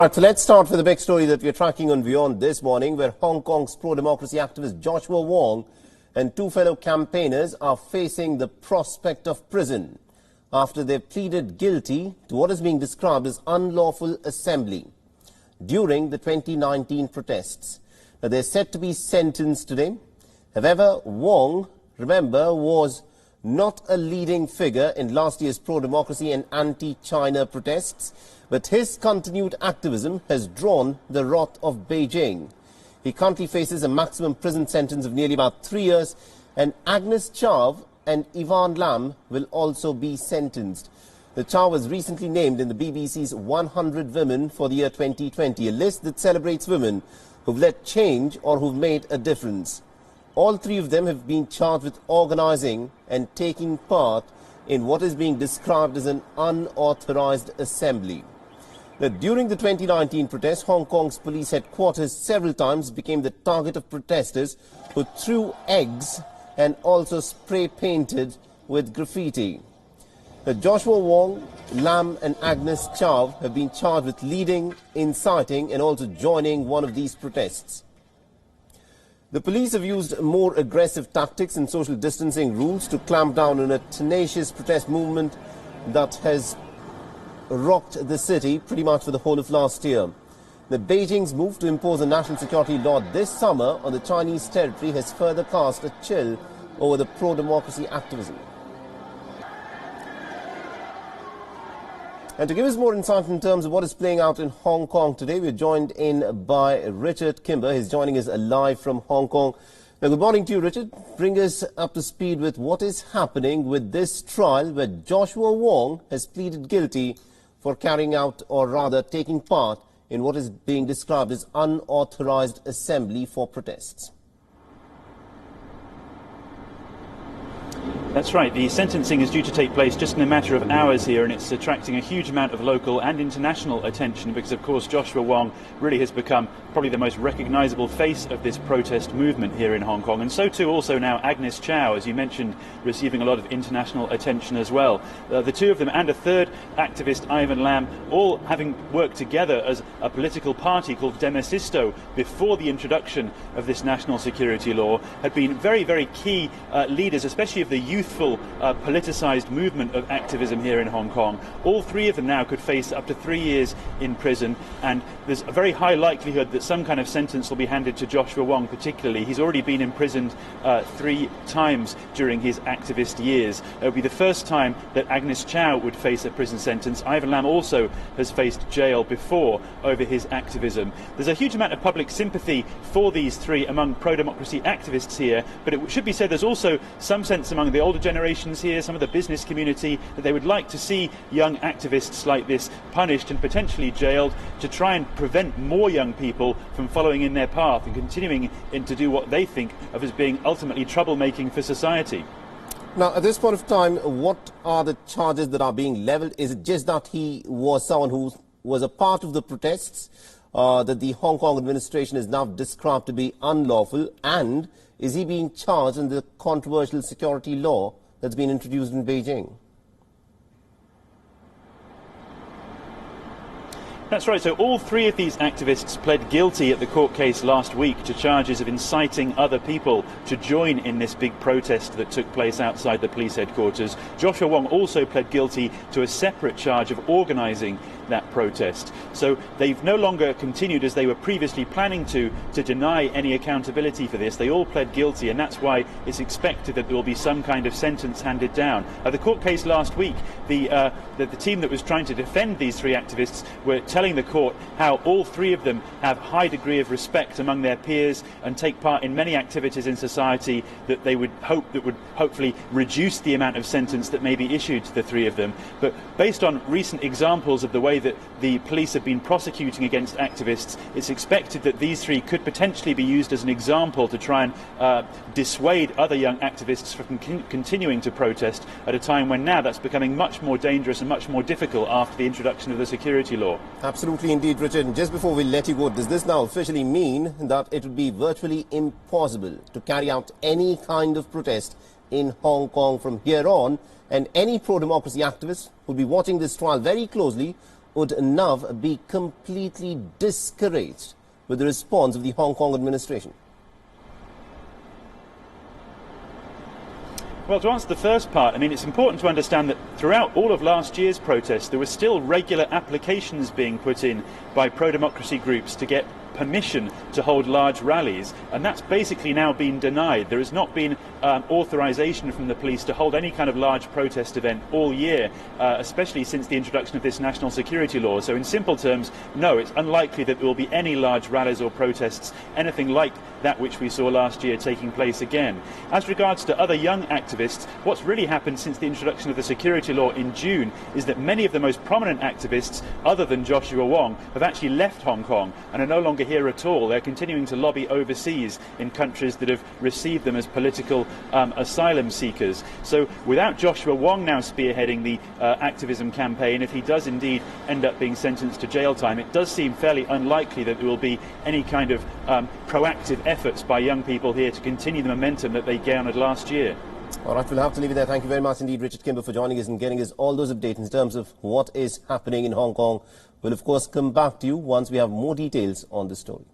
Right, so let's start with the big story that we're tracking on WION this morning, where Hong Kong's pro-democracy activist Joshua Wong and two fellow campaigners are facing the prospect of prison after they pleaded guilty to what is being described as unlawful assembly during the 2019 protests. Now, they're set to be sentenced today. However, Wong, remember, was not a leading figure in last year's pro-democracy and anti-China protests, but his continued activism has drawn the wrath of Beijing. He currently faces a maximum prison sentence of nearly about 3 years, and Agnes Chow and Yvonne Lam will also be sentenced. The Chow was recently named in the BBC's 100 Women for the year 2020, a list that celebrates women who've led change or who've made a difference. All three of them have been charged with organizing and taking part in what is being described as an unauthorized assembly. Now, during the 2019 protests, Hong Kong's police headquarters several times became the target of protesters who threw eggs and also spray painted with graffiti. Now, Joshua Wong, Lam and Agnes Chow have been charged with leading, inciting and also joining one of these protests. The police have used more aggressive tactics and social distancing rules to clamp down on a tenacious protest movement that has rocked the city pretty much for the whole of last year. The Beijing's move to impose a national security law this summer on the Chinese territory has further cast a chill over the pro-democracy activism. And to give us more insight in terms of what is playing out in Hong Kong today, we're joined in by Richard Kimber. He's joining us live from Hong Kong. Now, good morning to you, Richard. Bring us up to speed with what is happening with this trial where Joshua Wong has pleaded guilty for carrying out, or rather taking part in what is being described as unauthorized assembly for protests. That's right. The sentencing is due to take place just in a matter of hours here, and it's attracting a huge amount of local and international attention because, of course, Joshua Wong really has become probably the most recognizable face of this protest movement here in Hong Kong. And so too also now Agnes Chow, as you mentioned, receiving a lot of international attention as well. The two of them and a third activist, Ivan Lam, all having worked together as a political party called Demasisto before the introduction of this national security law, had been very, very key leaders, especially of the youthful politicized movement of activism here in Hong Kong. All three of them now could face up to 3 years in prison, and there's a very high likelihood that some kind of sentence will be handed to Joshua Wong particularly. He's already been imprisoned 3 times during his activist years. It would be the first time that Agnes Chow would face a prison sentence. Ivan Lam also has faced jail before over his activism. There's a huge amount of public sympathy for these three among pro-democracy activists here, but it should be said there's also some sense among the older generations here, some of the business community, that they would like to see young activists like this punished and potentially jailed to try and prevent more young people from following in their path and continuing to do what they think of as being ultimately troublemaking for society. Now, at this point of time, what are the charges that are being levelled? Is it just that he was someone who was a part of the protests that the Hong Kong administration is now described to be unlawful, and is he being charged in the controversial security law that's been introduced in Beijing? That's right. So all three of these activists pled guilty at the court case last week to charges of inciting other people to join in this big protest that took place outside the police headquarters. Joshua Wong also pled guilty to a separate charge of organising that protest. So they've no longer continued, as they were previously planning to deny any accountability for this. They all pled guilty, and that's why it's expected that there will be some kind of sentence handed down. At the court case last week, the team that was trying to defend these three activists were telling the court how all three of them have high degree of respect among their peers and take part in many activities in society that they would hope that would hopefully reduce the amount of sentence that may be issued to the three of them. But based on recent examples of the way that the police have been prosecuting against activists, it's expected that these three could potentially be used as an example to try and dissuade other young activists from continuing to protest at a time when now that's becoming much more dangerous and much more difficult after the introduction of the security law. Absolutely indeed, Richard. And just before we let you go, does this now officially mean that it would be virtually impossible to carry out any kind of protest in Hong Kong from here on, and any pro-democracy activists will be watching this trial very closely would now be completely discouraged with the response of the Hong Kong administration? Well, to answer the first part, I mean, it's important to understand that throughout all of last year's protests, there were still regular applications being put in by pro-democracy groups to get permission to hold large rallies, and that's basically now been denied. There has not been authorization from the police to hold any kind of large protest event all year, especially since the introduction of this national security law. So in simple terms, no, it's unlikely that there will be any large rallies or protests, anything like that which we saw last year, taking place again. As regards to other young activists, what's really happened since the introduction of the security law in June is that many of the most prominent activists, other than Joshua Wong, have actually left Hong Kong and are no longer here at all. They're continuing to lobby overseas in countries that have received them as political asylum seekers. So without Joshua Wong now spearheading the activism campaign, if he does indeed end up being sentenced to jail time, it does seem fairly unlikely that there will be any kind of proactive efforts by young people here to continue the momentum that they garnered last year. All right, we'll have to leave it there. Thank you very much indeed, Richard Kimber, for joining us and getting us all those updates in terms of what is happening in Hong Kong. We'll, of course, come back to you once we have more details on the story.